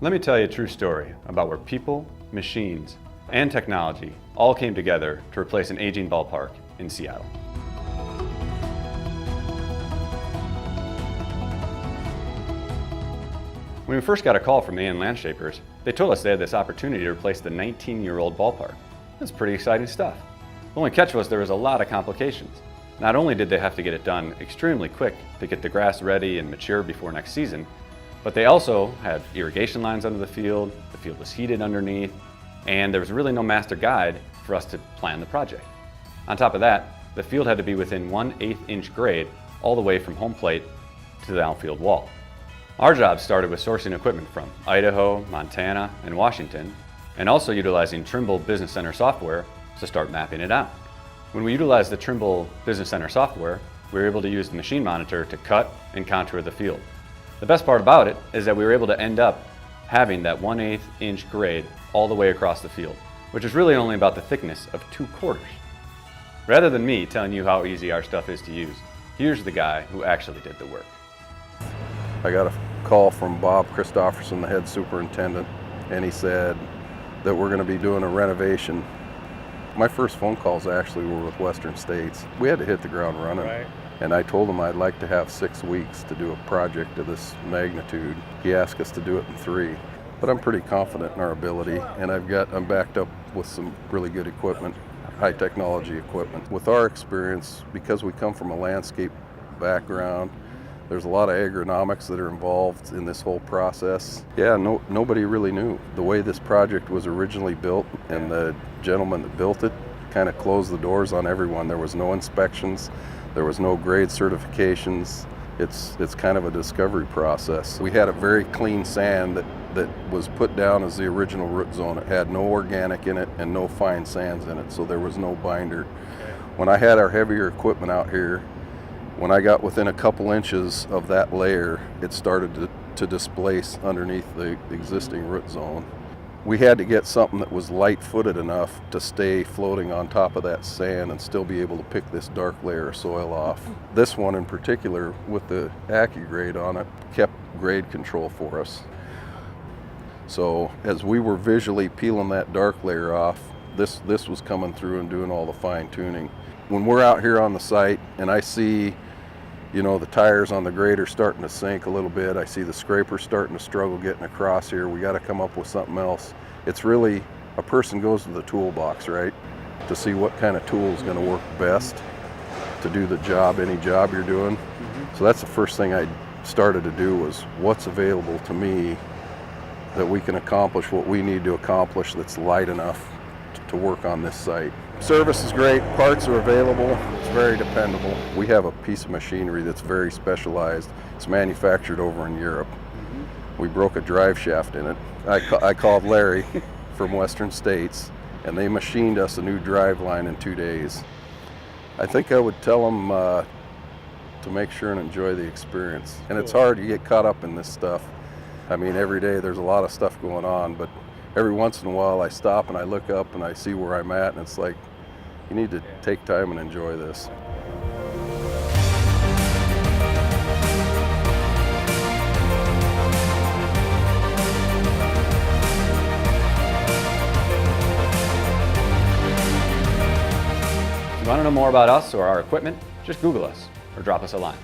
Let me tell you a true story about where people, machines, and technology all came together to replace an aging ballpark in Seattle. When we first got a call from Landshapers, they told us they had this opportunity to replace the 19-year-old ballpark. That's pretty exciting stuff. The only catch was there was a lot of complications. Not only did they have to get it done extremely quick to get the grass ready and mature before next season, but they also had irrigation lines under the field was heated underneath, and there was really no master guide for us to plan the project. On top of that, the field had to be within 1/8 inch grade all the way from home plate to the outfield wall. Our job started with sourcing equipment from Idaho, Montana, and Washington, and also utilizing Trimble Business Center software to start mapping it out. When we utilized the Trimble Business Center software, we were able to use the machine monitor to cut and contour the field. The best part about it is that we were able to end up having that 1/8 inch grade all the way across the field, which is really only about the thickness of 2/4. Rather than me telling you how easy our stuff is to use, here's the guy who actually did the work. I got a call from Bob Christofferson, the head superintendent, and he said that we're going to be doing a renovation. My first phone calls actually were with Western States. We had to hit the ground running. Right. And I told him I'd like to have 6 weeks to do a project of this magnitude. He asked us to do it in 3. But I'm pretty confident in our ability, and I'm backed up with some really good equipment, high technology equipment. With our experience, because we come from a landscape background, there's a lot of agronomics that are involved in this whole process. Yeah, nobody really knew. The way this project was originally built, and the gentleman that built it kind of closed the doors on everyone. There was no inspections, there was no grade certifications. It's kind of a discovery process. We had a very clean sand that was put down as the original root zone. It had no organic in it and no fine sands in it, so there was no binder. When I had our heavier equipment out here, when I got within a couple inches of that layer, it started to displace underneath the existing root zone. We had to get something that was light-footed enough to stay floating on top of that sand and still be able to pick this dark layer of soil off. This one in particular, with the AccuGrade on it, kept grade control for us. So as we were visually peeling that dark layer off, this was coming through and doing all the fine-tuning. When we're out here on the site and I see, the tires on the grader starting to sink a little bit, I see the scraper starting to struggle getting across here, we got to come up with something else. It's really, a person goes to the toolbox, right, to see what kind of tool is going to work best to do the job, any job you're doing. So that's the first thing I started to do, was what's available to me that we can accomplish what we need to accomplish that's light enough to work on this site. Service is great, parts are available, it's very dependable. We have a piece of machinery that's very specialized. It's manufactured over in Europe. We broke a drive shaft in it. I called Larry from Western States, and they machined us a new drive line in 2 days. I think I would tell them to make sure and enjoy the experience. And it's hard to get caught up in this stuff. I mean, every day there's a lot of stuff going on, but every once in a while I stop and I look up and I see where I'm at, and it's like, you need to take time and enjoy this. If you want to know more about us or our equipment, just Google us or drop us a line.